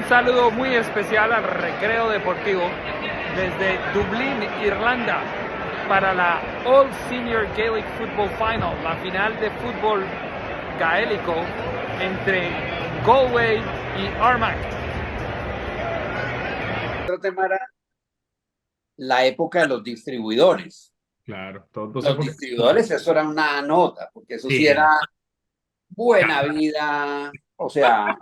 saludo muy especial al Recreo Deportivo desde Dublín, Irlanda, para la All Senior Gaelic Football Final, la final de fútbol gaélico entre Galway y Armagh. Otro tema era la época de los distribuidores. Claro, todos Los distribuidores, eso era una nota, porque eso sí era buena vida, o sea,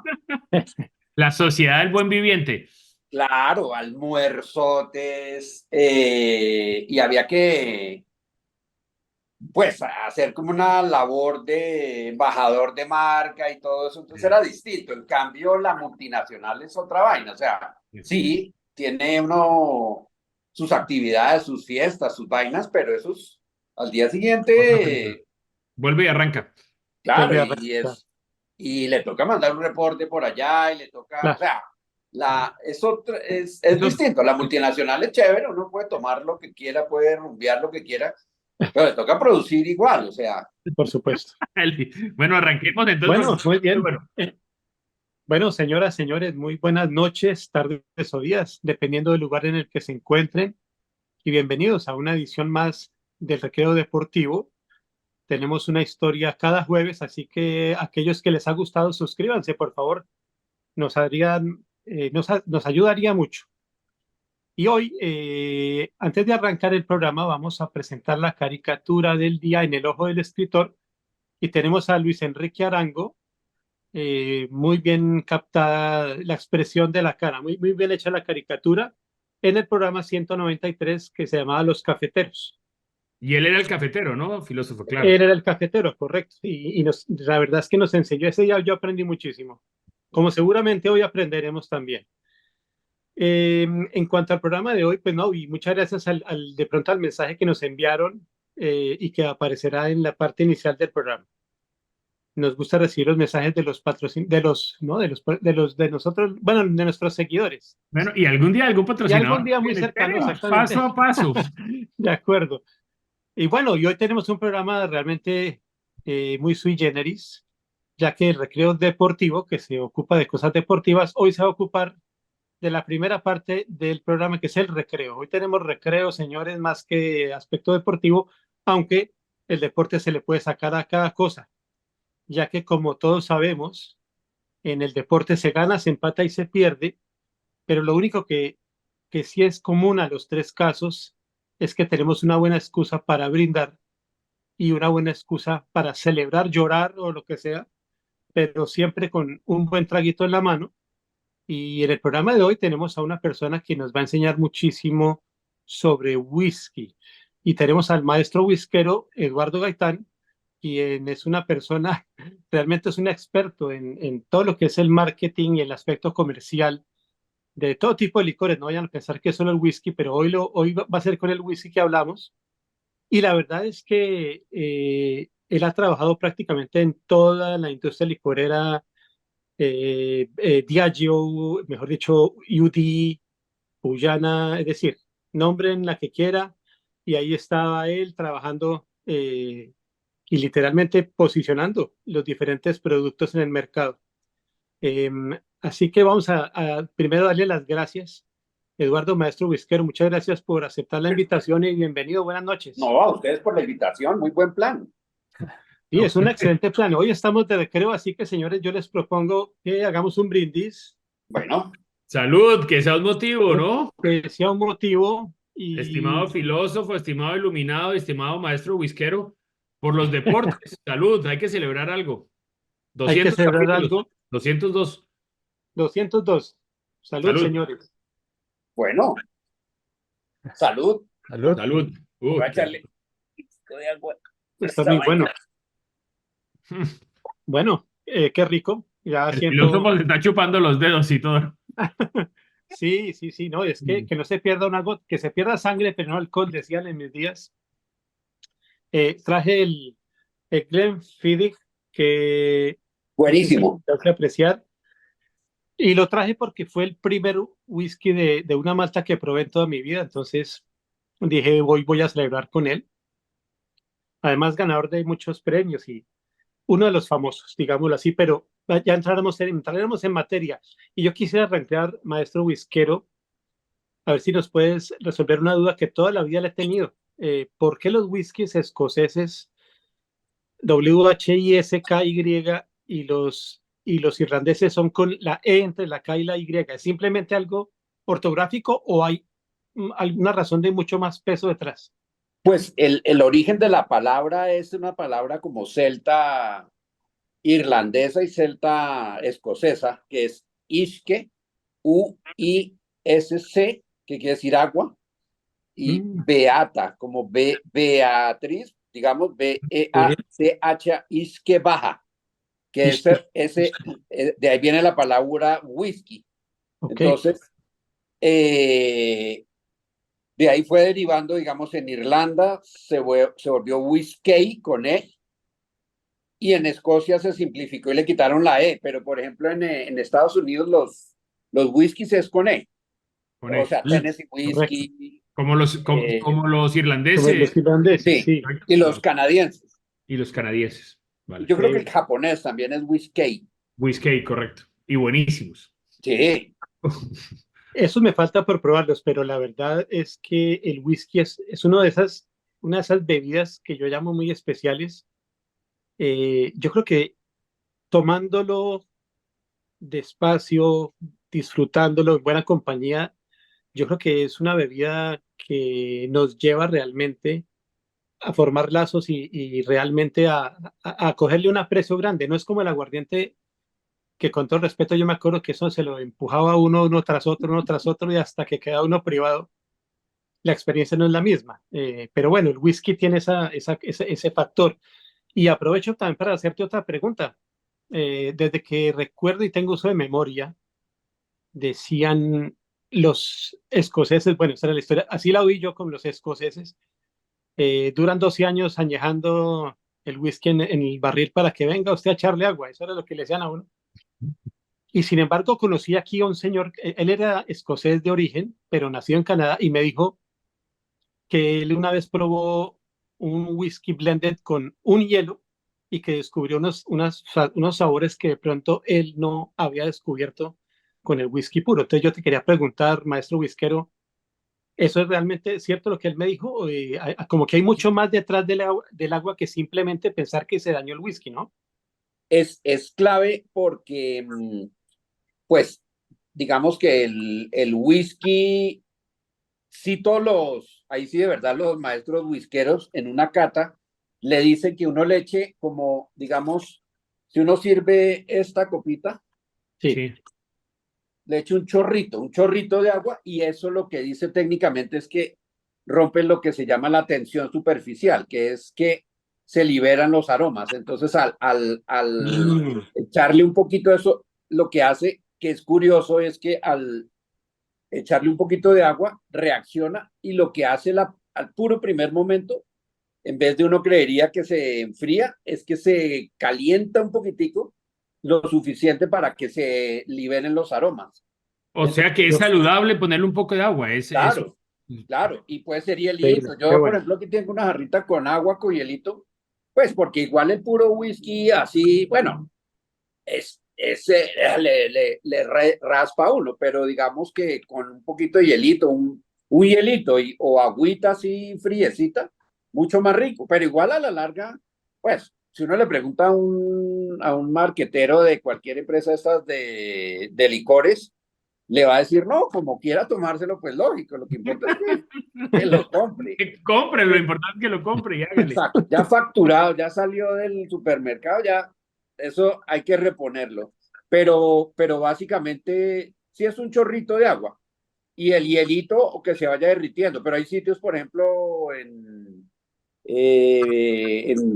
La sociedad del buen viviente. claro, almuerzotes, y había que, pues, hacer como una labor de embajador de marca y todo eso, entonces era distinto. En cambio, la multinacional es otra vaina, o sea, sí, tiene uno sus actividades, sus fiestas, sus vainas, pero esos al día siguiente, Vuelve y arranca. claro, y le toca mandar un reporte por allá y le toca, o sea, es distinto. La multinacional es chévere, uno puede tomar lo que quiera, puede rumbear lo que quiera, pero le toca producir igual, o sea. Por supuesto. Bueno, arranquemos entonces. Bueno, muy bien. Bueno. Bueno, señoras, señores, muy buenas noches, tardes o días, dependiendo del lugar en el que se encuentren, y bienvenidos a una edición más del Recreo Deportivo. Tenemos una historia cada jueves, así que aquellos que les ha gustado, suscríbanse, por favor. Nos ayudaría mucho. Y hoy, antes de arrancar el programa, vamos a presentar la caricatura del día en el ojo del escritor, y tenemos a Luis Enrique Arango. Muy bien captada la expresión de la cara, muy bien hecha la caricatura en el programa 193 que se llamaba Los Cafeteros. Y él era el cafetero, ¿no? Filósofo, claro. Él era el cafetero, correcto. Y la verdad es que nos enseñó ese día, yo aprendí muchísimo, como seguramente hoy aprenderemos también. En cuanto al programa de hoy, pues no, y muchas gracias de pronto al mensaje que nos enviaron y que aparecerá en la parte inicial del programa. Nos gusta recibir los mensajes de los patrocinadores, ¿no? De nosotros, bueno, de nuestros seguidores. Bueno, y algún día algún Y patrocinador. algún día muy cercano, exactamente. Paso a paso. De acuerdo. Y bueno, y hoy tenemos un programa realmente muy sui generis, ya que el Recreo Deportivo, que se ocupa de cosas deportivas, hoy se va a ocupar de la primera parte del programa, que es el recreo. Hoy tenemos recreo, señores, más que aspecto deportivo, aunque el deporte se le puede sacar a cada cosa, ya que como todos sabemos, en el deporte se gana, se empata y se pierde, pero lo único que sí es común a los tres casos es que tenemos una buena excusa para brindar y una buena excusa para celebrar, llorar o lo que sea, pero siempre con un buen traguito en la mano. Y en el programa de hoy tenemos a una persona que nos va a enseñar muchísimo sobre whisky. Y tenemos al maestro whiskero Eduardo Gaitán, quien es una persona, realmente es un experto en todo lo que es el marketing y el aspecto comercial de todo tipo de licores. No vayan a pensar que es solo el whisky, pero hoy va a ser con el whisky que hablamos. Y la verdad es que él ha trabajado prácticamente en toda la industria licorera, Diageo, mejor dicho, UD, Puyana, es decir, nombren la que quiera, y ahí estaba él trabajando y literalmente posicionando los diferentes productos en el mercado. Así que vamos a primero darle las gracias, Eduardo, maestro whiskero, muchas gracias por aceptar la invitación y bienvenido, buenas noches. No, a ustedes por la invitación, muy buen plan. Sí, es un excelente plan. Hoy estamos de recreo, así que señores, yo les propongo que hagamos un brindis. Bueno. Salud, que sea un motivo, ¿no? Que sea un motivo. Y... Estimado filósofo, estimado iluminado, estimado maestro whiskero, por los deportes. Salud, hay que celebrar algo. 200 hay que celebrar capítulos, algo. 202. 202. Salud, señores. Bueno. Salud. Salud. Salud. Voy a echarle. Está muy bueno. Bueno, qué rico. Ya El siento... filósofo se está chupando los dedos y todo. Sí, no, es que no se pierda una gota, que se pierda sangre, pero no alcohol, decían en mis días. Traje el Glenfiddich, que buenísimo. Tengo que apreciar. Y lo traje porque fue el primer whisky de una malta que probé en toda mi vida. Entonces dije, voy a celebrar con él. Además, ganador de muchos premios y uno de los famosos, digámoslo así, pero ya entraremos en materia. Y yo quisiera arrancar, maestro Whiskero, a ver si nos puedes resolver una duda que toda la vida le he tenido. ¿Por qué los whiskies escoceses WHISKY y los irlandeses son con la E entre la K y la Y? ¿Es simplemente algo ortográfico o hay alguna razón de mucho más peso detrás? Pues el origen de la palabra es una palabra como celta irlandesa y celta escocesa, que es Isque, U-I-S-C, que quiere decir agua, y Beata, como Beatriz, digamos, B-E-A-C-H, Isque Baja, que de ahí viene la palabra whisky. Okay. Entonces, de ahí fue derivando, digamos, en Irlanda se volvió whisky con E, y en Escocia se simplificó y le quitaron la E, pero por ejemplo en Estados Unidos los whiskies es con E, Con o E. sea, Tennessee Correcto. Whiskey, Como los, como, como los Como irlandeses los irlandeses, sí, sí. y los canadienses. y los canadienses. Y Vale. yo creo que el japonés también es whisky. Whisky, correcto. Y buenísimos. Sí, Eso me falta por probarlos, pero la verdad es que el whisky es una de esas bebidas que yo llamo muy especiales. Yo creo que tomándolo despacio, disfrutándolo en buena compañía, yo creo que es una bebida que nos lleva realmente a formar lazos y realmente a cogerle un aprecio grande. No es como el aguardiente que con todo respeto yo me acuerdo que eso se lo empujaba uno uno tras otro y hasta que queda uno privado. La experiencia no es la misma. Pero bueno, el whisky tiene ese factor. Y aprovecho también para hacerte otra pregunta. Desde que recuerdo y tengo uso de memoria, decían los escoceses, bueno, esa era la historia, así la oí yo con los escoceses, duran 12 años añejando el whisky en el barril para que venga usted a echarle agua, eso era lo que le decían a uno. Y sin embargo conocí aquí a un señor, él era escocés de origen, pero nacido en Canadá, y me dijo que él una vez probó un whisky blended con un hielo y que descubrió unos sabores que de pronto él no había descubierto con el whisky puro. Entonces yo te quería preguntar, maestro whiskero, ¿eso es realmente cierto lo que él me dijo? Como que hay mucho más detrás del agua que simplemente pensar que se dañó el whisky, ¿no? es clave porque, pues, digamos que el whisky, sí ahí sí de verdad los maestros whiskeros en una cata le dicen que uno le eche como, digamos, si uno sirve esta copita, Sí, Sí. le eche un chorrito de agua, y eso lo que dice técnicamente es que rompen lo que se llama la tensión superficial, que es que se liberan los aromas. Entonces, al echarle un poquito de eso, lo que hace, que es curioso, es que al echarle un poquito de agua, reacciona, y lo que hace al puro primer momento, en vez de uno creería que se enfría, es que se calienta un poquitico, lo suficiente para que se liberen los aromas. O sea que es Entonces, saludable ponerle un poco de agua. Es... claro, claro, y puede ser increíble, hielito. qué Yo, por bueno. ejemplo, aquí tengo una jarrita con agua, con hielito, pues porque igual el puro whisky así, bueno, raspa a uno, pero digamos que con un poquito de hielito, un hielito o agüita así friecita, mucho más rico, pero igual a la larga, pues, si uno le pregunta a un marquetero de cualquier empresa estas de licores, le va a decir, no, como quiera tomárselo, pues lógico, lo que importa es que lo compre. Que compre, lo importante es que lo compre y hágale. Exacto, ya facturado, ya salió del supermercado, ya eso hay que reponerlo. Pero básicamente sí es un chorrito de agua y el hielito o que se vaya derritiendo. Pero hay sitios, por ejemplo, en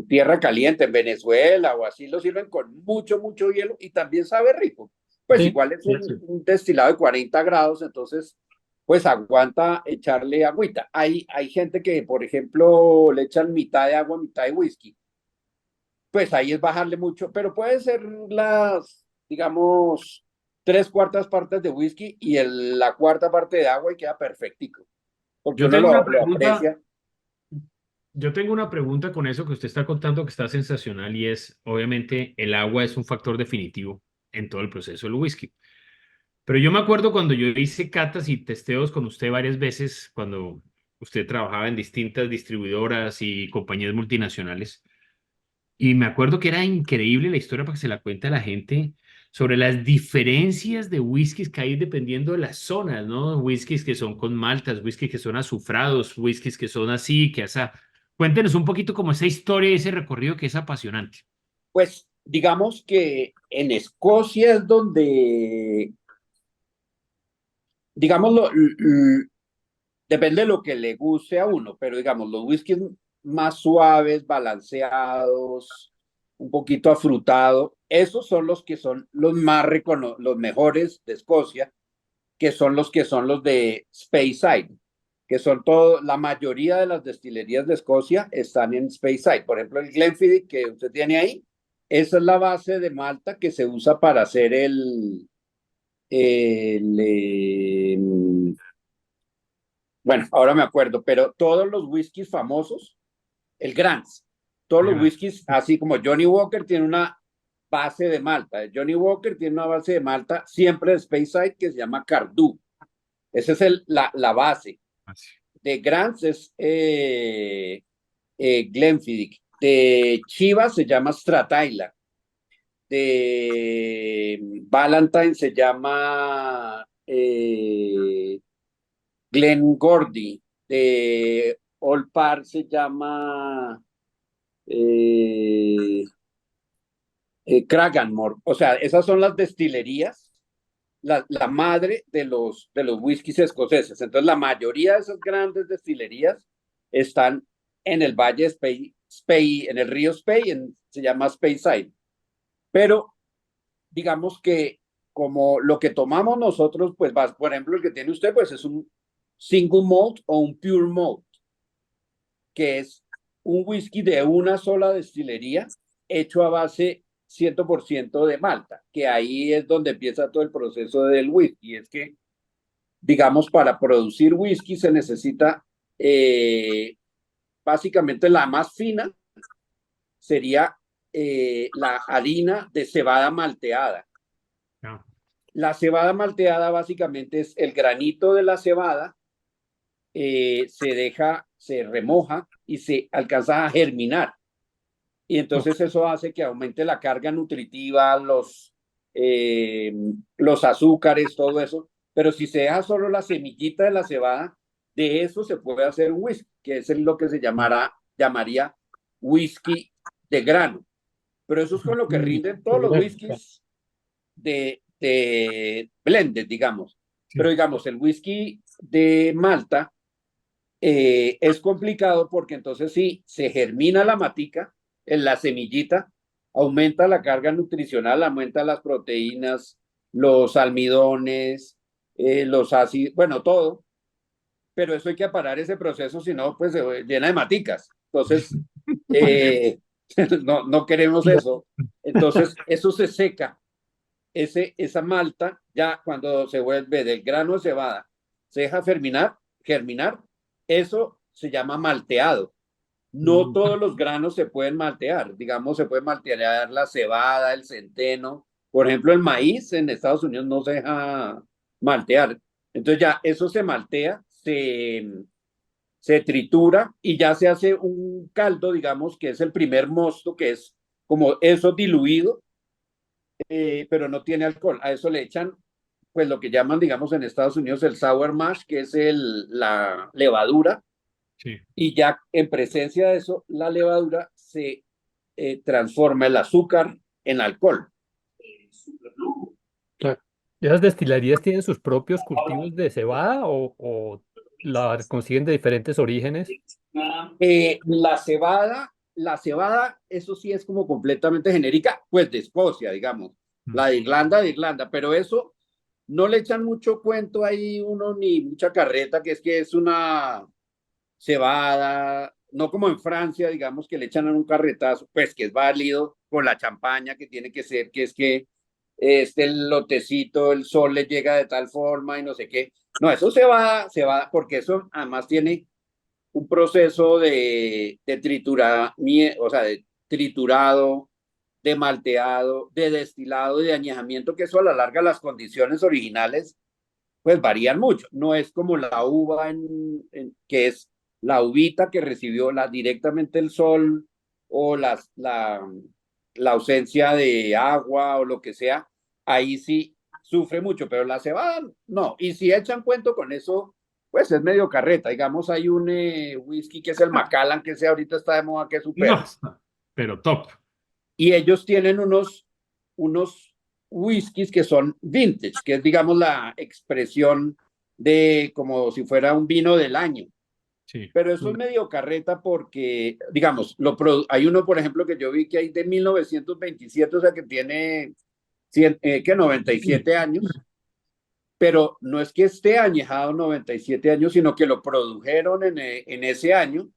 tierra caliente, en Venezuela o así, lo sirven con mucho, mucho hielo y también sabe rico. Pues Sí, igual es sí, un destilado de 40 grados, entonces pues aguanta echarle agüita. Hay gente que, por ejemplo, le echan mitad de agua, mitad de whisky. Pues ahí es bajarle mucho, pero puede ser digamos, 3/4 partes de whisky y la cuarta parte de agua y queda perfectico, porque Yo uno tengo una lo pregunta, aprecia. Yo tengo una pregunta con eso que usted está contando que está sensacional y es, obviamente, el agua es un factor definitivo en todo el proceso del whisky. Pero yo me acuerdo cuando yo hice catas y testeos con usted varias veces, cuando usted trabajaba en distintas distribuidoras y compañías multinacionales. Y me acuerdo que era increíble la historia para que se la cuente a la gente sobre las diferencias de whiskies que hay dependiendo de las zonas, ¿no? Whiskies que son con maltas, whiskies que son azufrados, whiskies que son así, que esa. Cuéntenos un poquito como esa historia y ese recorrido que es apasionante. Pues digamos que en Escocia es donde, digamos, depende de lo que le guste a uno, pero digamos, los whiskies más suaves, balanceados, un poquito afrutado, esos son los que son los más los mejores de Escocia, que son los de Speyside, que son todo, la mayoría de las destilerías de Escocia están en Speyside. Por ejemplo, el Glenfiddich que usted tiene ahí, esa es la base de malta que se usa para hacer el bueno, ahora me acuerdo, pero todos los whiskies famosos, el Grants, todos los Ya, whiskies, así como Johnny Walker tiene una base de malta, Johnny Walker tiene una base de malta siempre de Speyside que se llama Cardu. Esa es la base. así. De Grants es Glenfiddich. De Chivas se llama Strataila. De Valentine se llama Glengorbie. De Old Parr se llama Cragganmore. O sea, esas son las destilerías, la madre de los whiskies escoceses. Entonces, la mayoría de esas grandes destilerías están en el valle de en el río Spey, se llama Speyside. Pero digamos que como lo que tomamos nosotros, pues por ejemplo, el que tiene usted, pues es un single malt o un pure malt, que es un whisky de una sola destilería hecho a base 100% de malta, que ahí es donde empieza todo el proceso del whisky. Es que, digamos, para producir whisky se necesita básicamente la más fina sería la harina de cebada malteada. Ya. La cebada malteada básicamente es el granito de la cebada, se remoja y se alcanza a germinar. Y entonces eso hace que aumente la carga nutritiva, los azúcares, todo eso. Pero si se deja solo la semillita de la cebada, de eso se puede hacer un whisky, que es lo que se llamaría whisky de grano. Pero eso es con lo que rinden todos los whiskies de blended, digamos. Pero Sí. digamos, el whisky de Malta es complicado porque entonces sí, se germina la matica en la semillita, aumenta la carga nutricional, aumenta las proteínas, los almidones, los ácidos, bueno, todo, pero eso hay que parar ese proceso, si no, pues se llena de maticas. Entonces, eh, no queremos eso. Entonces, eso se seca, esa malta, ya cuando se vuelve del grano de cebada, se deja germinar, eso se llama malteado. No todos los granos se pueden maltear, digamos, se puede maltear la cebada, el centeno, por ejemplo, el maíz en Estados Unidos no se deja maltear. Entonces ya eso se maltea, se tritura y ya se hace un caldo, digamos, que es el primer mosto, que es como eso diluido, pero no tiene alcohol. A eso le echan, pues lo que llaman, digamos, en Estados Unidos el sour mash, que es la levadura, Sí. y ya en presencia de eso, la levadura se transforma el azúcar en alcohol. Claro. ¿Esas destilerías tienen sus propios cultivos de cebada o la consiguen de diferentes orígenes? La cebada, eso sí es como completamente genérica, pues de Escocia, digamos, la de Irlanda, pero eso no le echan mucho cuento ahí uno ni mucha carreta, que es una cebada, no como en Francia, digamos, que le echan un carretazo, pues que es válido con la champaña que tiene que ser, que es que el lotecito, el sol le llega de tal forma y no sé qué. No, eso se va, porque eso además tiene un proceso o sea, de triturado, de malteado, de destilado, de añejamiento, que eso a la larga las condiciones originales pues varían mucho. No es como la uva que es la uvita que recibió directamente el sol o la ausencia de agua o lo que sea. Ahí sí sufre mucho, pero la cebada no. Y si echan cuento con eso, pues es medio carreta. Digamos, hay un whisky que es el Macallan, que ese ahorita está de moda, que es No, súper. pero top. Y ellos tienen unos whiskies que son vintage, que es, digamos, la expresión de como si fuera un vino del año. Sí. Pero eso es medio carreta porque, digamos, hay uno, por ejemplo, que yo vi que hay de 1927, o sea, que tiene 97 años, pero no es que esté añejado 97 años, sino que lo produjeron en ese año,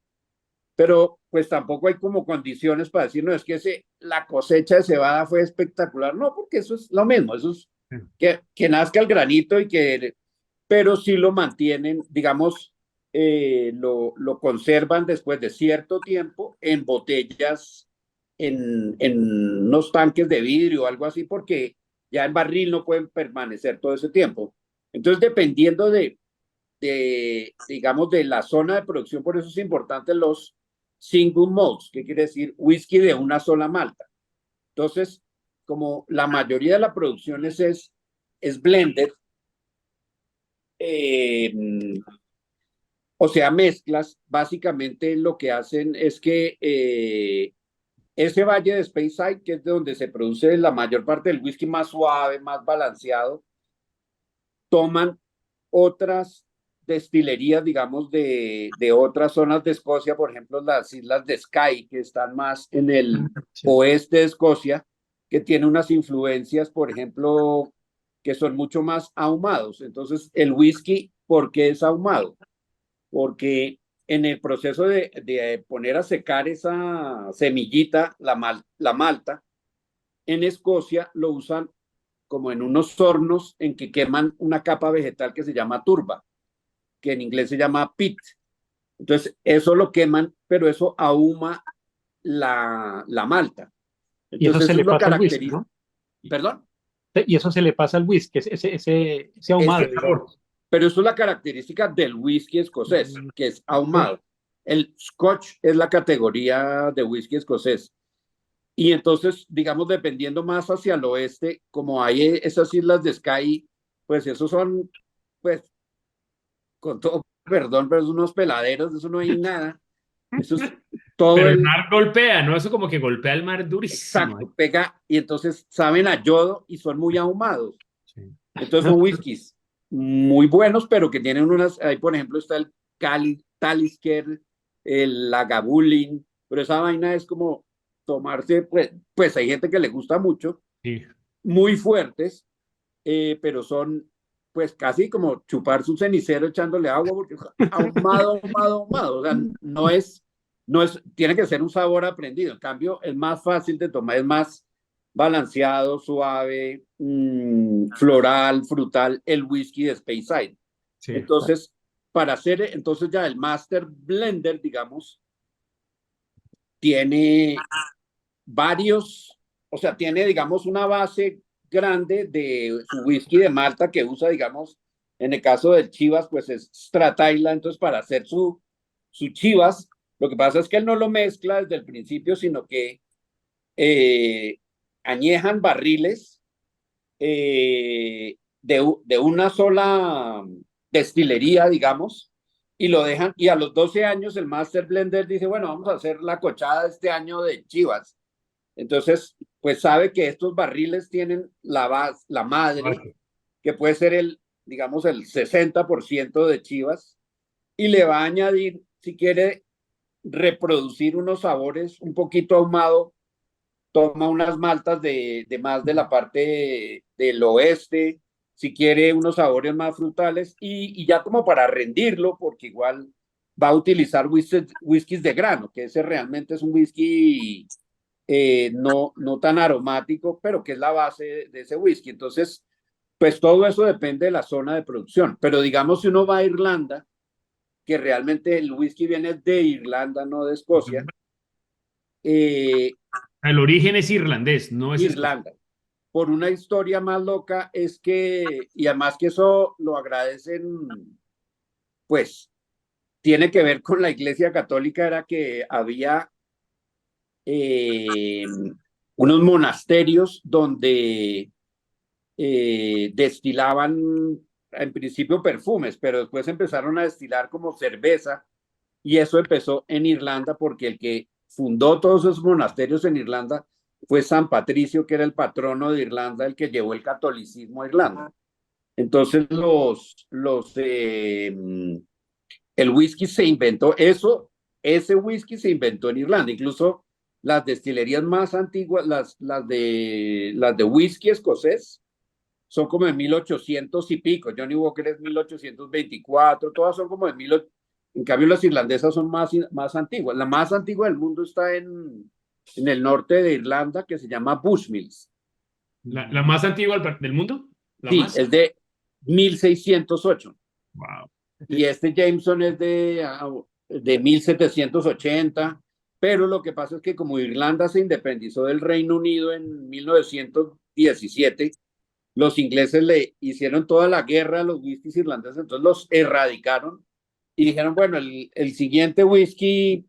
pero pues tampoco hay como condiciones para decir, no, es que la cosecha de cebada fue espectacular, no, porque eso es lo mismo, eso es que nazca el granito pero sí lo mantienen, digamos, lo conservan después de cierto tiempo en botellas, en unos tanques de vidrio o algo así, porque ya en barril no pueden permanecer todo ese tiempo. Entonces, dependiendo digamos, de la zona de producción, por eso es importante los single malts, que quiere decir whisky de una sola malta. Entonces, como la mayoría de la producción es blended, eh, o sea, mezclas, básicamente lo que hacen es que ese valle de Speyside, que es de donde se produce la mayor parte del whisky más suave, más balanceado, toman otras destilerías, digamos, de otras zonas de Escocia, por ejemplo, las islas de Skye, que están más en el oeste de Escocia, que tiene unas influencias, por ejemplo, que son mucho más ahumados. Entonces, el whisky, ¿por qué es ahumado? Porque en el proceso de poner a secar esa semillita, la malta, en Escocia lo usan como en unos hornos en que queman una capa vegetal que se llama turba, que en inglés se llama peat. Entonces, eso lo queman, pero eso ahuma la malta. Y eso Entonces, se eso le es lo pasa al whisky, característico. ¿no? Perdón. Y eso se le pasa al whisky, ese ahumado, digamos. Pero eso es la característica del whisky escocés, que es ahumado. El Scotch es la categoría de whisky escocés. Y entonces, digamos, dependiendo más hacia el oeste, como hay esas islas de Skye, pues esos son, pues, con todo perdón, pero es unos peladeros, de eso no hay nada. Eso es todo Pero el mar golpea, ¿no? Eso como que golpea el mar durísimo. exacto, pega, y entonces saben a yodo y son muy ahumados. Sí. Entonces son whiskies muy buenos, pero que tienen ahí por ejemplo está el Talisker, el Lagavulin, pero esa vaina es como tomarse, pues hay gente que le gusta mucho, Sí. muy fuertes, pero son pues casi como chupar su cenicero echándole agua, porque ahumado, ahumado, ahumado, o sea, tiene que ser un sabor aprendido, en cambio es más fácil de tomar, es más balanceado, suave, floral, frutal, el whisky de Speyside. Sí. Entonces, entonces ya el Master Blender, digamos, tiene varios, o sea, tiene, digamos, una base grande de su whisky de Malta que usa, digamos, en el caso del Chivas, pues es Strata Island, entonces para hacer su Chivas, lo que pasa es que él no lo mezcla desde el principio, sino que añejan barriles de una sola destilería, digamos, y lo dejan, y a los 12 años el Master Blender dice, bueno, vamos a hacer la cochada este año de Chivas. Entonces, pues sabe que estos barriles tienen la madre, que puede ser digamos, el 60% de Chivas, y le va a añadir, si quiere reproducir unos sabores un poquito ahumado, toma unas maltas de más de la parte del oeste, si quiere unos sabores más frutales, y ya como para rendirlo, porque igual va a utilizar whiskies de grano, que ese realmente es un whisky no tan aromático, pero que es la base de ese whisky. Entonces, pues todo eso depende de la zona de producción. Pero digamos, si uno va a Irlanda, que realmente el whisky viene de Irlanda, no de Escocia. Eh, El origen es irlandés, no es escocés. Irlanda. Por una historia más loca es que, y además que eso lo agradecen, pues tiene que ver con la Iglesia Católica, era que había unos monasterios donde destilaban en principio perfumes, pero después empezaron a destilar como cerveza, y eso empezó en Irlanda porque el que fundó todos esos monasterios en Irlanda fue San Patricio, que era el patrono de Irlanda, el que llevó el catolicismo a Irlanda. Entonces el whisky se inventó, ese whisky se inventó en Irlanda. Incluso las destilerías más antiguas, las de whisky escocés, son como de 1800 y pico. Johnny Walker es 1824, todas son como de 1800. En cambio, las irlandesas son más antiguas. La más antigua del mundo está en el norte de Irlanda, que se llama Bushmills. ¿La más antigua del mundo? ¿La Sí, más? es de 1608. Wow. Y este Jameson es de 1780. Pero lo que pasa es que como Irlanda se independizó del Reino Unido en 1917, los ingleses le hicieron toda la guerra a los whiskies irlandeses, entonces los erradicaron y dijeron, bueno, el siguiente whisky,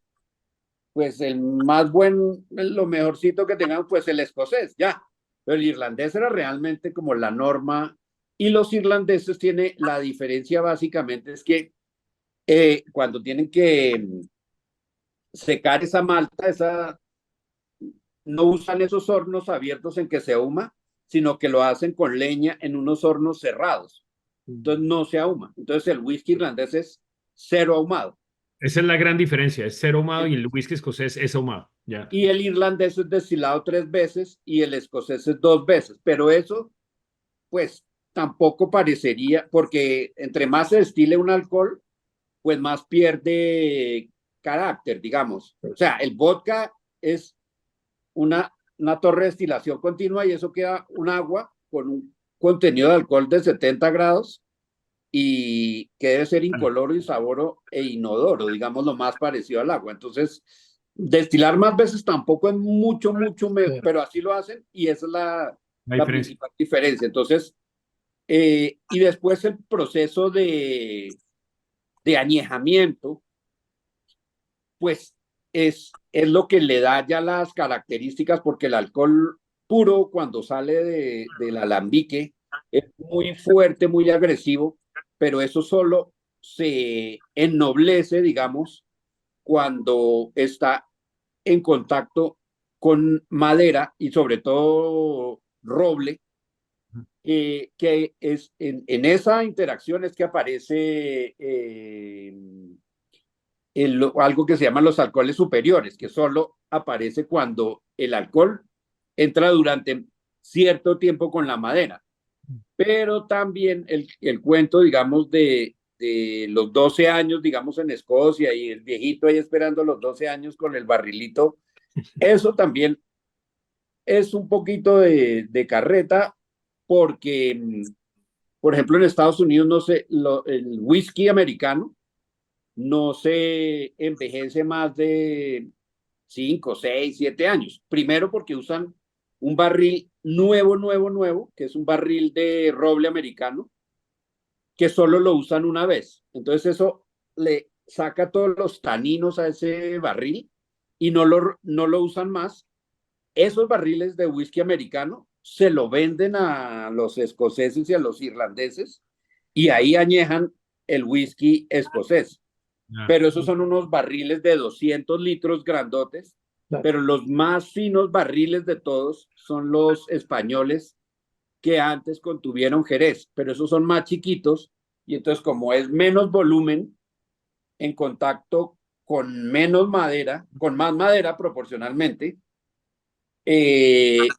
pues el más buen, lo mejorcito que tengamos, pues el escocés, ya. Pero el irlandés era realmente como la norma, y los irlandeses tienen, la diferencia básicamente es que cuando tienen que secar esa malta, no usan esos hornos abiertos en que se ahuma, sino que lo hacen con leña en unos hornos cerrados. Entonces no se ahuma. Entonces el whisky irlandés es cero ahumado. Esa es la gran diferencia, es cero ahumado y el whisky escocés es ahumado. Ya. Y el irlandés es destilado 3 veces y el escocés es 2 veces. Pero eso, pues, tampoco parecería, porque entre más se destile un alcohol, pues más pierde carácter, digamos. O sea, el vodka es una torre de destilación continua y eso queda un agua con un contenido de alcohol de 70 grados y que debe ser incoloro, insaboro e inodoro, digamos lo más parecido al agua. Entonces, destilar más veces tampoco es mucho, pero así lo hacen y esa es la principal diferencia. Entonces, y después el proceso de añejamiento, pues es lo que le da ya las características, porque el alcohol puro cuando sale del alambique es muy fuerte, muy agresivo, pero eso solo se ennoblece, digamos, cuando está en contacto con madera y sobre todo roble, que es en esa interacción es que aparece algo que se llaman los alcoholes superiores, que solo aparece cuando el alcohol entra durante cierto tiempo con la madera. Pero también el cuento, digamos, de los 12 años, digamos, en Escocia y el viejito ahí esperando los 12 años con el barrilito, eso también es un poquito de carreta, porque, por ejemplo, en Estados Unidos, no sé, el whisky americano no se envejece más de 5, 6, 7 años. Primero porque usan un barril nuevo, que es un barril de roble americano, que solo lo usan una vez. Entonces eso le saca todos los taninos a ese barril y no lo usan más. Esos barriles de whisky americano se lo venden a los escoceses y a los irlandeses y ahí añejan el whisky escocés. Pero esos son unos barriles de 200 litros grandotes, pero los más finos barriles de todos son los españoles, que antes contuvieron Jerez, pero esos son más chiquitos y entonces como es menos volumen en contacto con menos madera, con más madera proporcionalmente,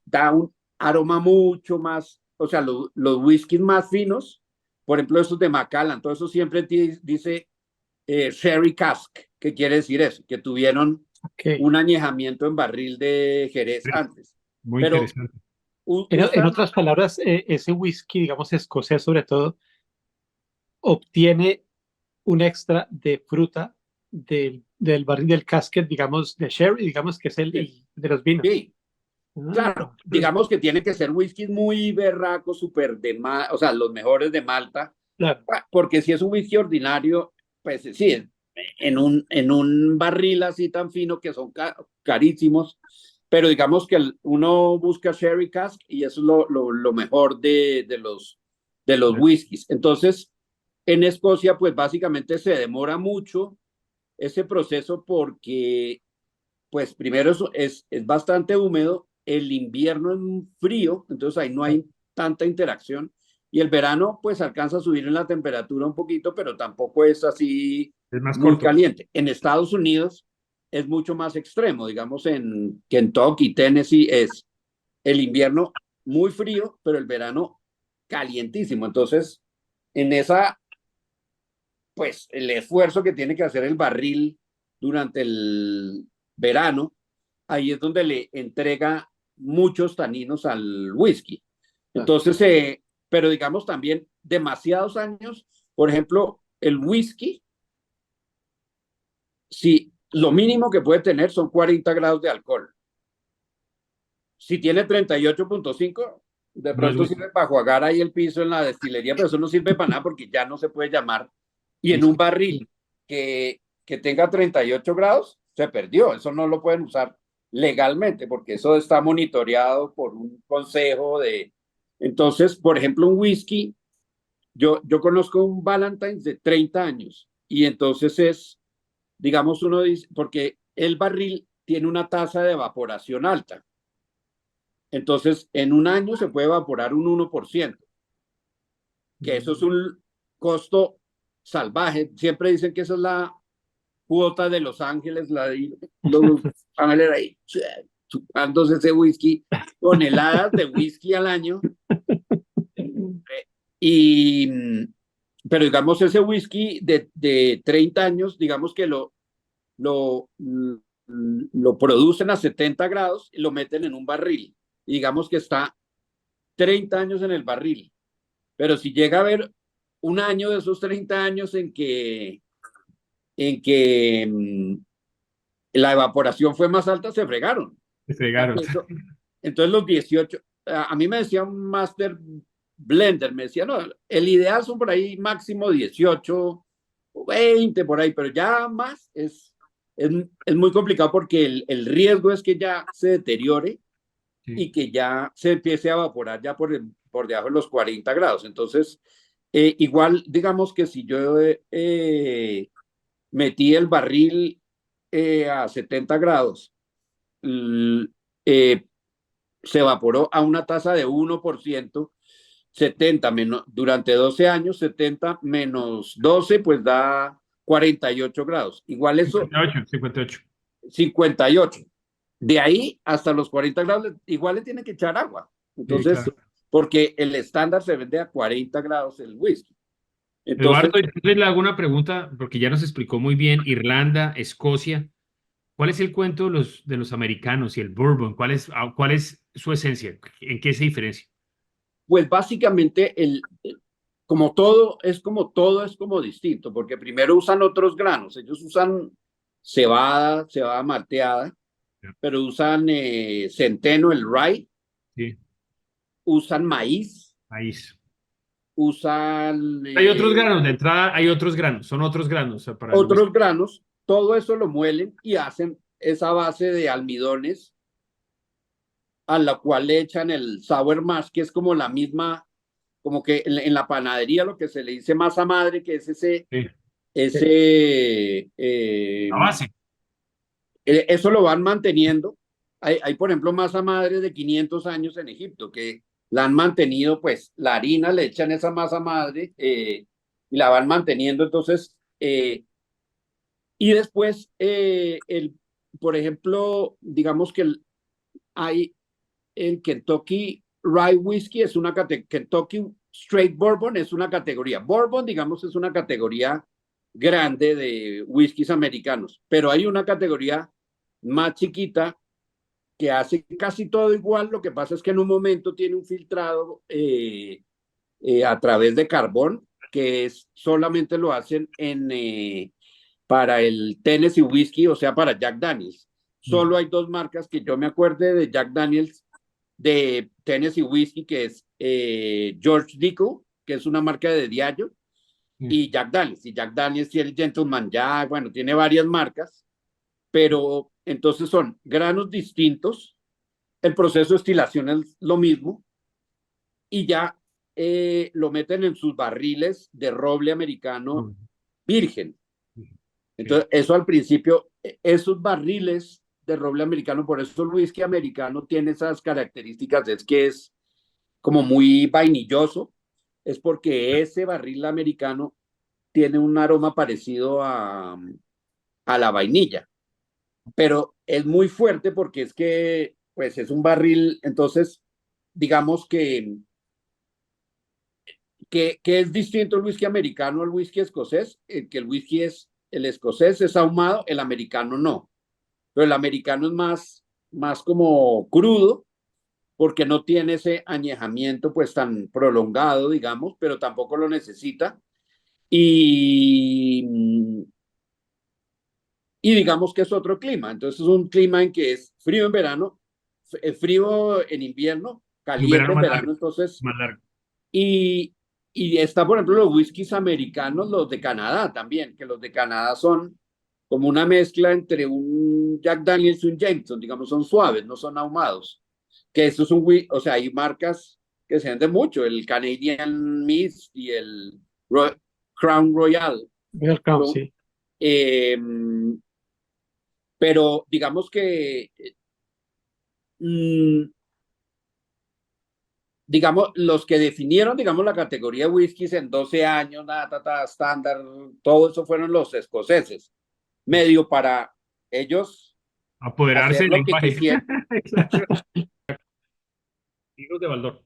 da un aroma mucho más, o sea, los whiskies más finos, por ejemplo, esos de Macallan, todo eso siempre dice Sherry Cask, que quiere decir eso, que tuvieron un añejamiento en barril de Jerez antes. Muy interesante. En otras palabras, ese whisky, digamos, escocés sobre todo, obtiene un extra de fruta del barril del casket, digamos, de sherry, digamos que es el de los vinos. Sí, claro, Ah, digamos que tienen que ser whiskies muy berracos, súper o sea, los mejores de Malta, claro, porque si es un whisky ordinario, pues sí, en un barril así tan fino que son carísimos, pero digamos que uno busca sherry cask y eso es lo mejor de los whiskies. Entonces, en Escocia, pues básicamente se demora mucho ese proceso porque, pues primero es bastante húmedo, el invierno es muy frío, entonces ahí no hay tanta interacción, y el verano pues alcanza a subir en la temperatura un poquito, pero tampoco es así Es más muy corto. caliente. En Estados Unidos es mucho más extremo, digamos en Kentucky, Tennessee, es el invierno muy frío, pero el verano calientísimo. Entonces, en esa, pues el esfuerzo que tiene que hacer el barril durante el verano, ahí es donde le entrega muchos taninos al whisky. Entonces, pero digamos también demasiados años, por ejemplo, el whisky, si lo mínimo que puede tener son 40 grados de alcohol. Si tiene 38,5, de No es pronto whisky. sirve para jugar ahí el piso en la destilería, pero eso no sirve para nada porque ya no se puede llamar. Y en un Whisky. barril que tenga 38 grados, se perdió. Eso no lo pueden usar legalmente porque eso está monitoreado por un consejo de... Entonces, por ejemplo, un whisky, yo conozco un Ballantines de 30 años y entonces digamos, uno dice, porque el barril tiene una tasa de evaporación alta. Entonces, en un año se puede evaporar un 1%, que eso es un costo salvaje. Siempre dicen que esa es la cuota de Los Ángeles, los Ángeles ahí chupándose ese whisky, toneladas de whisky al año. Y, pero digamos, ese whisky de 30 años, digamos que lo, lo producen a 70 grados y lo meten en un barril. Y digamos que está 30 años en el barril. Pero si llega a haber un año de esos 30 años en que la evaporación fue más alta, se fregaron. Se fregaron. Entonces los 18, a mí me decía un master blender, me decía, no, el ideal son por ahí máximo 18 o 20 por ahí, pero ya más es muy complicado porque el riesgo es que ya se deteriore y Sí. que ya se empiece a evaporar ya por debajo de los 40 grados. Entonces, igual, digamos que si yo metí el barril a 70 grados, eh, se evaporó a una tasa de 1%, 70 menos, durante 12 años, 70 menos 12, pues da 48 grados. Igual eso, 58, 58. 58. De ahí hasta los 40 grados, igual le tiene que echar agua. Sí, Entonces, claro. porque el estándar se vende a 40 grados el whisky. Entonces, Eduardo, entonces le hago una pregunta, porque ya nos explicó muy bien Irlanda, Escocia. ¿Cuál es el cuento de los americanos y el bourbon? ¿Cuál es su esencia? ¿En qué se diferencia? pues básicamente como todo es como distinto, porque primero usan otros granos. Ellos usan cebada malteada, pero usan centeno, el rye, Sí, usan maíz, maíz. usan Hay otros granos, de entrada hay otros granos, son otros granos, o sea, para el whisky. otros granos. Todo eso lo muelen y hacen esa base de almidones a la cual le echan el sour mash, que es como la misma, como que en la panadería lo que se le dice masa madre, que es ese, Sí, ese la base. eso lo van manteniendo. Hay, por ejemplo, masa madre de 500 años en Egipto, que la han mantenido, pues la harina le echan esa masa madre y la van manteniendo. Entonces, y después, por ejemplo, digamos que hay el Kentucky Rye Whiskey, es una Kentucky Straight Bourbon es una categoría. Bourbon, digamos, es una categoría grande de whiskies americanos, pero hay una categoría más chiquita que hace casi todo igual. Lo que pasa es que en un momento tiene un filtrado a través de carbón que es solamente lo hacen para el Tennessee Whiskey, o sea, para Jack Daniels. Solo hay dos marcas que yo me acuerde de Jack Daniels, de Tennessee Whiskey, que es George Dickel, que es una marca de Diageo, y Jack Daniels. Y Jack Daniels tiene el Gentleman Jack, bueno, tiene varias marcas, pero entonces son granos distintos, el proceso de destilación es lo mismo, y ya lo meten en sus barriles de roble americano virgen. Entonces, eso al principio, esos barriles de roble americano, por eso el whisky americano tiene esas características, es que es como muy vainilloso, es porque ese barril americano tiene un aroma parecido a la vainilla, pero es muy fuerte porque es que, pues es un barril, entonces, digamos que es distinto el whisky americano al whisky escocés, que el escocés es ahumado, el americano no, pero el americano es más como crudo, porque no tiene ese añejamiento pues tan prolongado, digamos, pero tampoco lo necesita. Y, y digamos que es otro clima, entonces es un clima en que es frío en verano, frío en invierno, Un caliente verano en más verano, largo, entonces, más largo. y, y está, por ejemplo, los whiskies americanos, los de Canadá también, que los de Canadá son como una mezcla entre un Jack Daniels y un Jameson, digamos, son suaves, no son ahumados. Que esto es o sea, hay marcas que se venden mucho, el Canadian Mist y el Crown Royal. Welcome, sí. Eh, pero digamos que, mm, digamos, los que definieron, digamos, la categoría de whiskies en 12 años, estándar, todo eso fueron los escoceses, medio para ellos Apoderarse hacer del lo que lenguaje. quisieran. Hijos de Baldor.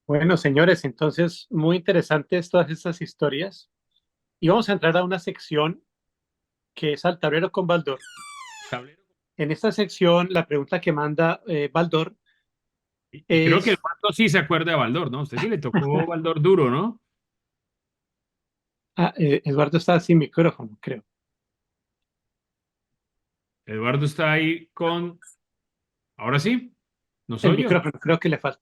Bueno, señores, entonces muy interesantes todas estas historias. Y vamos a entrar a una sección que es al tablero con Baldor. Tablero. En esta sección, la pregunta que manda Baldor Y creo que es, Eduardo sí se acuerda de Baldor, ¿no? Usted sí le tocó Baldor duro, ¿no? Eduardo está sin micrófono, creo. Eduardo está ahí con... Ahora sí, ¿nos El oye? micrófono, creo que le falta.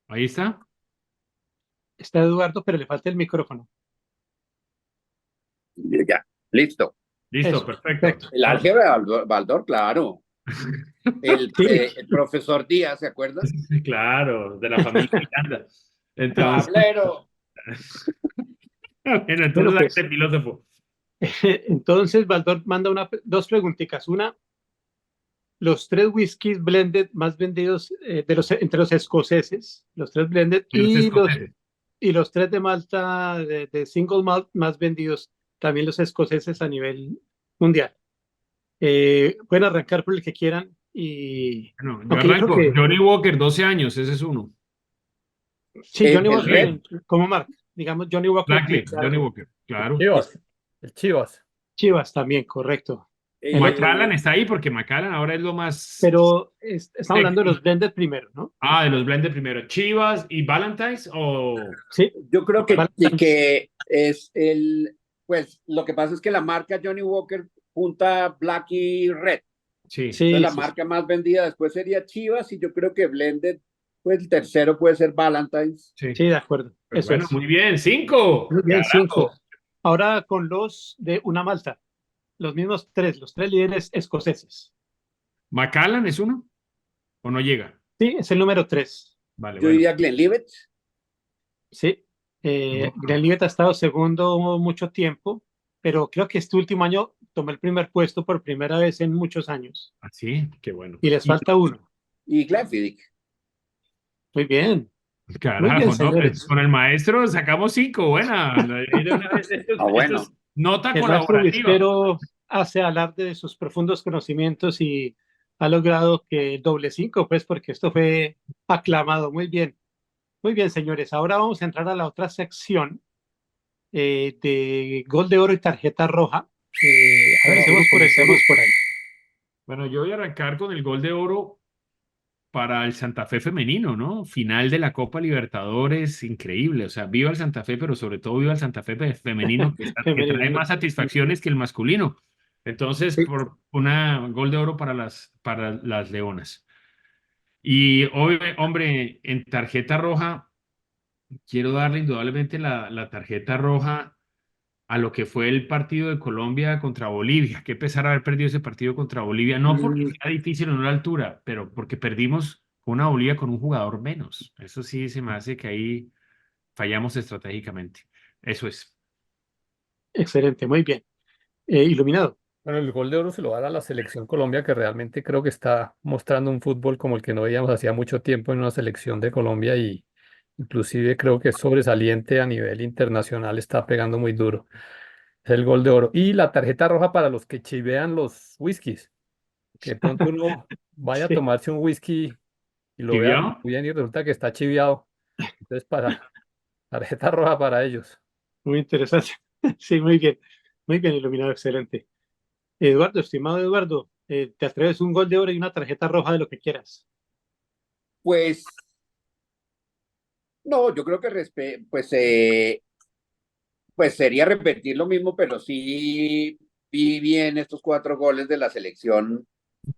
Ahí está. Está Eduardo, pero le falta el micrófono. Ya, listo. Listo, Eso, perfecto. perfecto. El álgebra de Baldor, claro. Sí, El profesor Díaz, ¿se acuerda? Claro, de la familia Miranda. Entonces, Tablero. bueno, bueno, entonces ahí pues está el filósofo. entonces Baldor manda dos preguntitas. Una, los tres whiskies blended más vendidos entre los escoceses, los tres blended, De los escoceses. y los tres de Malta de single malt más vendidos, también los escoceses a nivel mundial. Pueden arrancar por el que quieran. Y Bueno, yo aunque yo creo arranco. que Johnny Walker, 12 años, ese es uno. sí, Johnny El Walker red. como marca, digamos Johnny Walker, Blackley, claro. Johnny Walker, claro. Chivas, el Chivas. Chivas también, correcto. El otro, Macallan está ahí porque Macallan ahora es lo más pero estamos hablando de sexy. los blended primero, ¿no? Ah, de los blended primero. Chivas y Valentine's o... Sí, Yo creo Valentine's. que es pues lo que pasa es que la marca Johnny Walker junta Black y Red. Sí, Entonces Sí, la sí, marca más vendida después sería Chivas y yo creo que Blended, pues el tercero puede ser Valentine's. sí. sí, de acuerdo. Pues Eso bueno, es. muy bien. 5. Muy bien, Carajo. 5. Ahora con los de una Malta, los mismos tres, los tres líderes escoceses. ¿Macallan es uno? ¿O no llega? Sí, es el número 3. Vale, Yo bueno. diría Glenlivet. Sí, No. Glenlivet ha estado segundo mucho tiempo, pero creo que este último año tomó el primer puesto por primera vez en muchos años. Ah, sí, qué bueno. Y les Y, falta uno. Y Glenfiddich. Muy bien, muy bien, carajo, no, pues señores. con el maestro sacamos 5. Buena. Esto Bueno. es nota El maestro colaborativa. whiskero hace alarde de sus profundos conocimientos y ha logrado que doble 5, pues, porque esto fue aclamado. Muy bien, señores. Ahora vamos a entrar a la otra sección de gol de oro y tarjeta roja. A ver, empecemos por ahí. Bueno, yo voy a arrancar con el gol de oro para el Santa Fe femenino, ¿no? Final de la Copa Libertadores, increíble. O sea, viva el Santa Fe, pero sobre todo viva el Santa Fe femenino que trae Femenino. más satisfacciones que el masculino. Entonces, Sí, por una gol de oro para las Leonas. Y hombre, en tarjeta roja, quiero darle indudablemente la tarjeta roja a lo que fue el partido de Colombia contra Bolivia. Qué pesar haber perdido ese partido contra Bolivia, no porque mm, sea difícil o no la altura, pero porque perdimos con una Bolivia con un jugador menos. Eso sí se me hace que ahí fallamos estratégicamente. Eso es. excelente, muy bien. Iluminado. Bueno, el gol de oro se lo da a la selección Colombia, que realmente creo que está mostrando un fútbol como el que no veíamos hacía mucho tiempo en una selección de Colombia y inclusive creo que es sobresaliente a nivel internacional, está pegando muy duro. Es el gol de oro. Y la tarjeta roja para los que chivean los whiskies, que de pronto uno vaya a Sí, tomarse un whisky y lo vea ¿Tibiado? muy bien y resulta que está chiviado. Entonces, para tarjeta roja para ellos. muy interesante. Sí, muy bien, iluminado, excelente. Eduardo, estimado Eduardo, ¿te atreves un gol de oro y una tarjeta roja de lo que quieras? Pues no, yo creo que pues sería repetir lo mismo, pero sí vi bien estos 4 goles de la selección.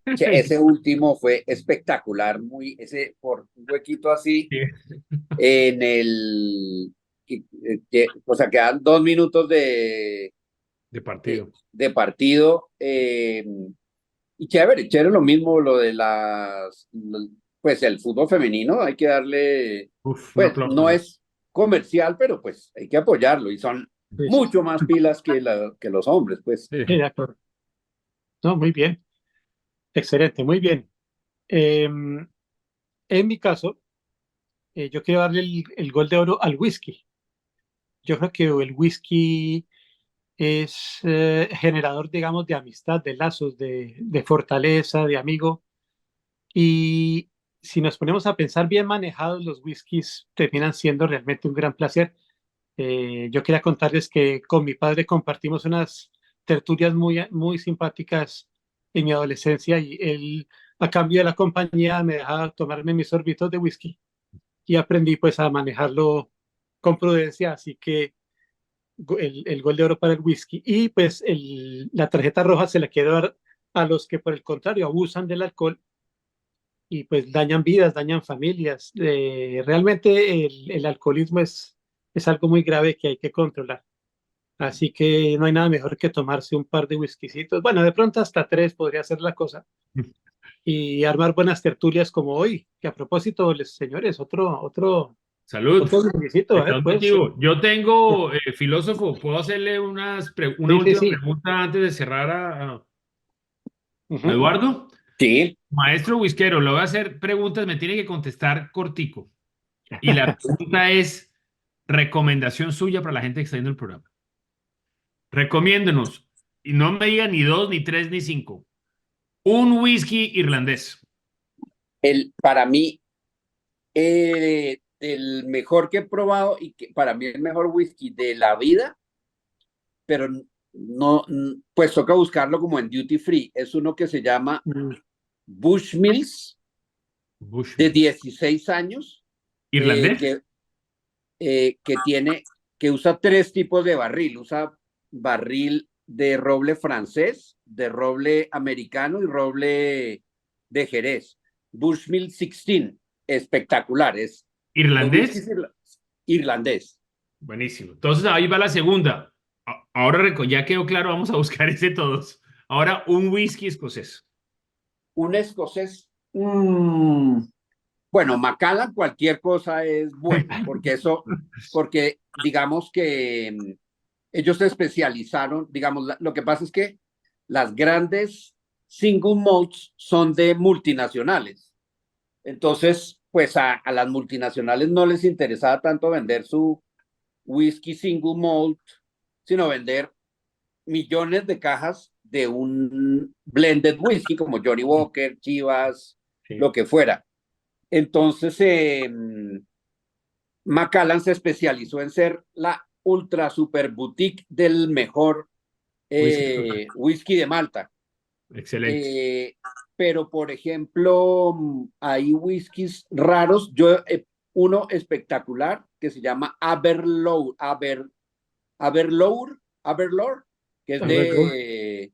Ese último fue espectacular, ese por un huequito así Sí, en o sea, quedan 2 minutos de de, partido. de partido. Y chévere, chévere lo mismo, lo de pues el fútbol femenino, hay que darle, Uf, un pues no aplauso. es comercial, pero pues hay que apoyarlo y son Sí, sí, mucho más pilas que los hombres, pues. Sí. de acuerdo. No, muy bien, excelente, muy bien. En mi caso, yo quiero darle el gol de oro al whisky. Yo creo que el whisky es generador, digamos, de amistad, de lazos, de fortaleza, de amigo. Y si nos ponemos a pensar bien manejados, los whiskies terminan siendo realmente un gran placer. Yo quería contarles que con mi padre compartimos unas tertulias muy simpáticas en mi adolescencia y él, a cambio de la compañía, me dejaba tomarme mis sorbitos de whisky y aprendí pues a manejarlo con prudencia. Así que el gol de oro para el whisky y pues la tarjeta roja se la quiero dar a los que por el contrario abusan del alcohol y pues dañan vidas, dañan familias. Realmente el alcoholismo es algo muy grave que hay que controlar. Así que no hay nada mejor que tomarse un par de whiskycitos. Bueno, de pronto hasta 3 podría ser la cosa. Y armar buenas tertulias como hoy. Que a propósito, señores, Salud. otro whiskycito, Está pues. motivo. Yo tengo, filósofo, ¿puedo hacerle una Sí, sí, última sí. pregunta antes de cerrar a Ujú. Eduardo? Sí, Maestro Whiskero, le voy a hacer preguntas, me tiene que contestar cortico. Y la pregunta es recomendación suya para la gente que está viendo el programa. Recomiéndenos, y no me diga ni dos, ni tres, ni cinco, un whisky irlandés. para mí, el mejor que he probado y que para mí el mejor whisky de la vida, pero no, pues toca buscarlo como en duty free, es uno que se llama Mm, Bushmills de Bushmills. 16 años, eh, ¿Irlandés? que, que usa 3 tipos de barril. Usa barril de roble francés, de roble americano y roble de Jerez. Bushmill 16, espectacar, es de whisky ¿Irlandés? irlandés. Buenísimo. Entonces ahí va la segunda. Ahora ya quedó claro, vamos a buscar ese todos. Ahora un whisky escocés. Un escocés, bueno, Macallan cualquier cosa es bueno, porque digamos que ellos se especializaron, digamos, lo que pasa es que las grandes single malts son de multinacionales. Entonces, pues a las multinacionales no les interesaba tanto vender su whisky single malt, sino vender millones de cajas de un blended whisky como Johnny Walker, Chivas, Sí. lo que fuera. Entonces, Macallan se especializó en ser la ultra super boutique del mejor Whisky total. whisky de Malta. Excelente. Pero, por ejemplo, hay whiskies raros. Uno espectacular que se llama Aberlour, que es A ver,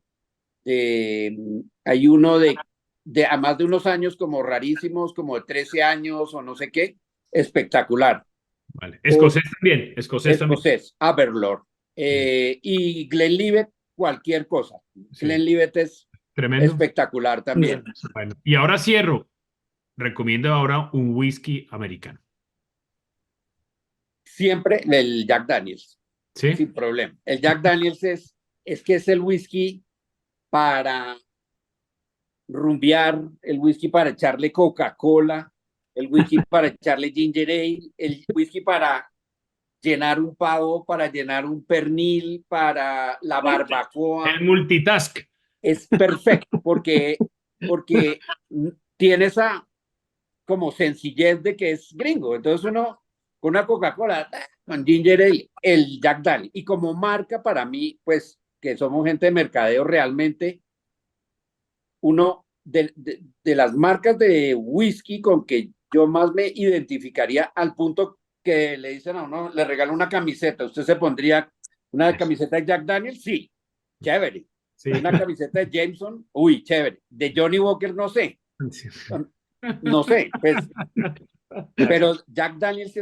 hay uno de a más de unos años como rarísimos, como de 13 años o no sé qué, espectacular. Vale. O Escocés también, escocés también. escocés, Aberlour. Sí, Y Glenlivet, cualquier cosa. sí. Glenlivet es Tremendo. espectacular también. Bueno, y ahora cierro. Recomiendo ahora un whisky americano. Siempre el Jack Daniels, ¿Sí? sin problema. El Jack Daniels es que es el whisky para rumbear, el whisky para echarle Coca-Cola, el whisky para echarle ginger ale, el whisky para llenar un pavo, para llenar un pernil, para la barbacoa. El multitask. Es perfecto porque tiene esa como sencillez de que es gringo. Entonces uno con una Coca-Cola, con ginger ale, el Jack Daniels. Y como marca para mí, pues que somos gente de mercadeo realmente, uno de las marcas de whisky con que yo más me identificaría al punto que le dicen a uno, le regalan una camiseta, ¿usted se pondría una camiseta de Jack Daniels? Sí, chévere. Sí. Una camiseta de Jameson, uy, chévere. De Johnny Walker, no sé, Sí. pues, pero Jack Daniels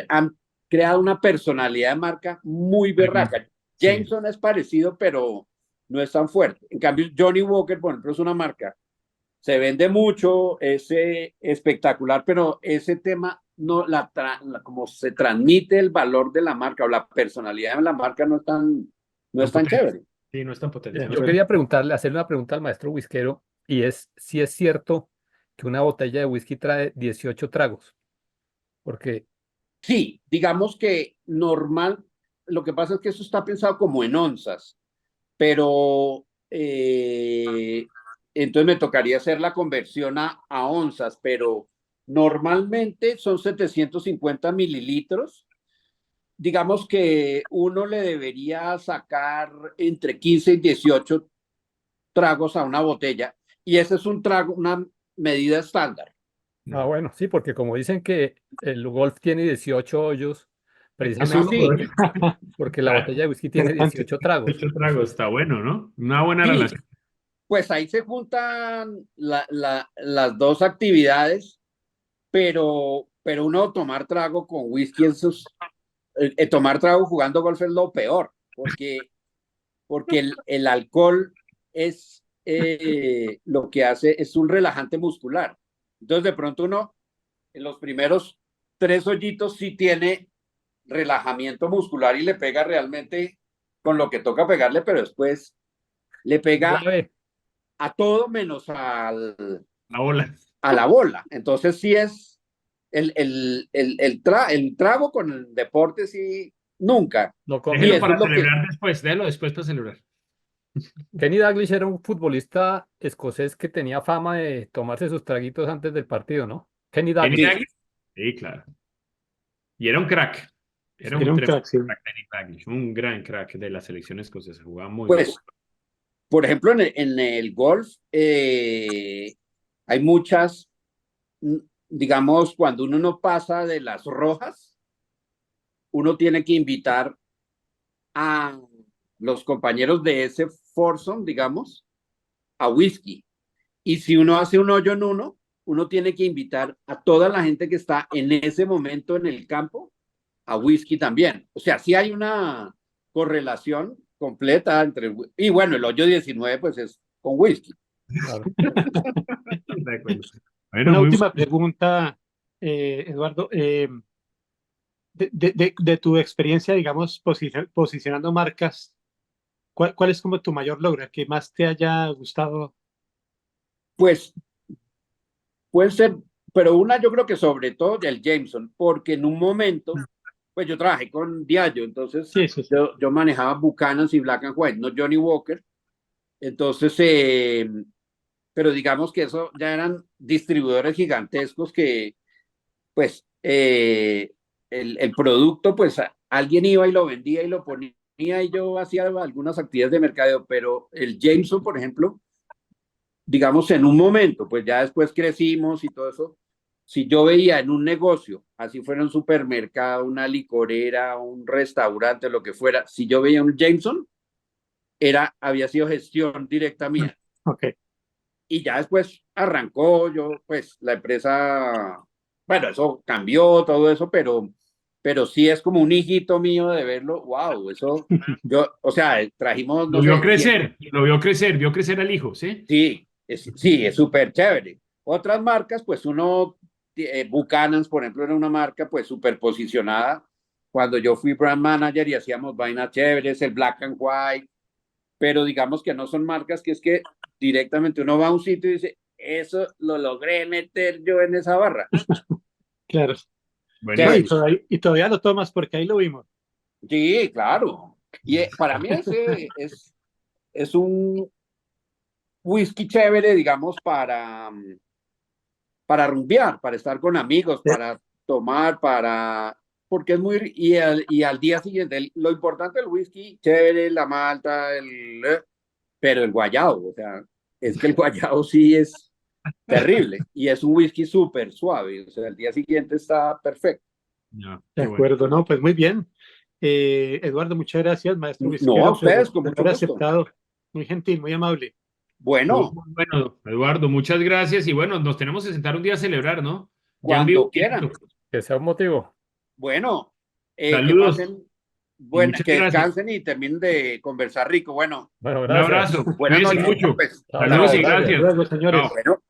han creado una personalidad de marca muy berraca. Sí. Jameson es parecido, pero no es tan fuerte. En cambio, Johnny Walker, por ejemplo, es una marca, se vende mucho, es espectacular, pero ese tema, no como se transmite el valor de la marca o la personalidad de la marca no es tan potente. chévere. Sí, no es tan potente. Yo quería hacerle una pregunta al maestro whiskero, y es si es cierto que una botella de whisky trae 18 tragos, porque Sí, digamos que normal, lo que pasa es que eso está pensado como en onzas, pero entonces me tocaría hacer la conversión a onzas, pero normalmente son 750 mililitros. Digamos que uno le debería sacar entre 15 y 18 tragos a una botella, y ese es un trago, una medida estándar. bueno, sí, porque como dicen que el golf tiene 18 hoyos, Eso precisamente Sí, porque la botella de whisky tiene 18 tragos. Este trago está bueno, ¿no? Una buena sí, relación. pues ahí se juntan las dos actividades, pero uno tomar trago con whisky, tomar trago jugando golf es lo peor, porque el alcohol es lo que hace, es un relajante muscular. Entonces de pronto uno en los primeros 3 hoyitos sí tiene relajamiento muscular y le pega realmente con lo que toca pegarle, pero después le pega Grave. a todo menos La ola. a la bola. Entonces sí es el trago con el deporte, sí, nunca. No Y Déjelo combina. eso para es lo que, celebrar después, déjelo después para celebrar. Kenny Dalglish era un futbolista escocés que tenía fama de tomarse sus traguitos antes del partido, ¿no? Kenny ¿Kenny Dalglish. sí, Dalglish? Sí, claro. Y era un crack. Era era un un tremendo crack, sí. crack, Kenny Dalglish, un gran crack de la selección escocesa. Jugaba muy bien. pues, por ejemplo, en el golf hay muchas, digamos, cuando uno no pasa de las rojas, uno tiene que invitar a los compañeros de ese foursome, digamos, a whisky. Y si uno hace un hoyo en uno tiene que invitar a toda la gente que está en ese momento en el campo a whisky también. O sea, sí hay una correlación completa entre... Y bueno, el hoyo 19 pues es con whisky. Claro. De acuerdo. Bueno, Una muy última bueno. pregunta, Eduardo. De tu experiencia, digamos, posicionando marcas, ¿cuál es como tu mayor logro, el que más te haya gustado? Pues puede ser, pero una yo creo que sobre todo del Jameson, porque en un momento, pues yo trabajé con Diageo, entonces Sí, sí, sí. yo manejaba Buchanan's y Black and White, no Johnny Walker. Entonces, pero digamos que eso ya eran distribuidores gigantescos que, pues, el producto, pues alguien iba y lo vendía y lo ponía y yo hacía algunas actividades de mercadeo, pero el Jameson, por ejemplo, digamos en un momento, pues ya después crecimos y todo eso, si yo veía en un negocio, así fuera un supermercado, una licorera, un restaurante, lo que fuera, si yo veía un Jameson, había sido gestión directa mía. Ok, Y ya después arrancó yo, pues la empresa, bueno, eso cambió, todo eso, pero sí es como un hijito mío de verlo, wow, eso, yo, o sea, trajimos, no sé, 100, vio crecer al hijo, ¿sí? sí, sí, es súper chévere. Otras marcas, pues Buchanan's, por ejemplo, era una marca pues súper posicionada. Cuando yo fui brand manager y hacíamos vainas chéveres, el Black and White, pero digamos que no son marcas que es que directamente uno va a un sitio y dice, eso lo logré meter yo en esa barra. claro. No, Buenísimo. y todavía lo tomas porque ahí lo vimos. Sí, claro. Y para mí ese es un whisky chévere, digamos, para rumbear, para estar con amigos, para tomar, porque es muy, y al día siguiente, lo importante del whisky, chévere, la malta, pero el guayabo, o sea, es que el guayabo sí es terrible, y es un whisky súper suave, o sea, el día siguiente está perfecto. No, De qué bueno. acuerdo, no, pues muy bien. Eduardo, muchas gracias, maestro No, a whiskero, ustedes, con por mucho haber gusto. aceptado. Muy gentil, muy amable. Muy Bueno, bueno, Eduardo, muchas gracias. Y bueno, nos tenemos que sentar un día a celebrar, ¿no? Ya en vivo cuando y en directo. quieran. Que sea un motivo. Bueno, que Saludos pasen, y bueno, muchas que gracias. descansen y terminen de conversar rico. Bueno, Bueno, Un gracias. abrazo. buenas Cuídense noches. mucho. Pues, Chao, hasta Saludos chao, y luego. Hasta gracias. gracias. luego, señores. Chao. Bueno.